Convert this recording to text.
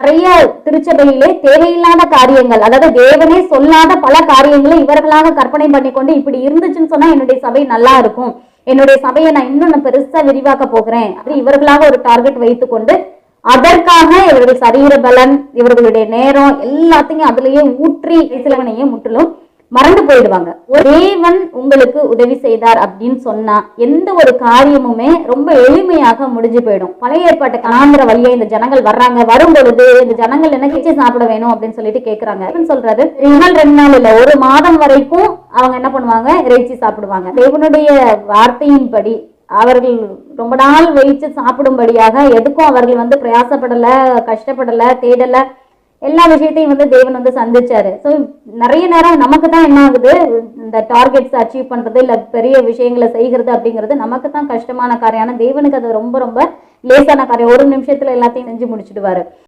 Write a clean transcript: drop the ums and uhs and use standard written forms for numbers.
நிறைய திருச்சபையிலே தேவையில்லாத காரியங்கள், அதாவது தேவனே சொல்லாத பல காரியங்களை இவர்களாக கற்பனை பண்ணிக்கொண்டு இப்படி இருந்துச்சுன்னு சொன்னா என்னுடைய சபை நல்லா இருக்கும், என்னுடைய சபையை நான் இன்னும் பெருசா விரிவாக்க போகிறேன் அப்படி இவர்களாக ஒரு டார்கெட் வைத்துக்கொண்டு அதற்காக இவர்கள் சரீர பலன், இவர்களுடைய நேரம் எல்லாத்தையும் அதுலயே ஊற்றி சிலவனையே முற்றிலும் மறந்து போயிடுவாங்க. தேவன் உங்களுக்கு உதவி செய்தார் அப்படின்னு சொன்னா எந்த ஒரு காரியமுமே ரொம்ப எளிமையாக முடிஞ்சு போயிடும். பழைய ஏற்பாட்டு காந்திர வழியா இந்த ஜனங்கள் வர்றாங்க, வரும் பொழுது இந்த ஜனங்கள் என்ன கிச்சு சாப்பிட வேணும் அப்படின்னு சொல்லிட்டு கேட்கறாங்க. சொல்றாரு 2 நாள் இல்ல 1 மாதம் வரைக்கும் அவங்க என்ன பண்ணுவாங்க, இறைச்சி சாப்பிடுவாங்க. தேவனுடைய வார்த்தையின்படி அவர்கள் ரொம்ப நாள் வைத்து சாப்பிடும்படியாக எதுக்கும் அவர்கள் பிரயாசப்படல, கஷ்டப்படல, தேடல, எல்லா விஷயத்தையும் தேவன் சந்திச்சாரு. ஸோ நிறைய நேரம் நமக்கு தான் என்ன ஆகுது, இந்த டார்கெட்ஸ் அச்சீவ் பண்றது இல்ல பெரிய விஷயங்களை செய்கிறது அப்படிங்கிறது நமக்கு தான் கஷ்டமான காரியம். ஆனா தேவனுக்கு அது ரொம்ப ரொம்ப லேசான காரியம். 1 நிமிஷத்துல எல்லாத்தையும் செஞ்சு முடிச்சிடுவாரு.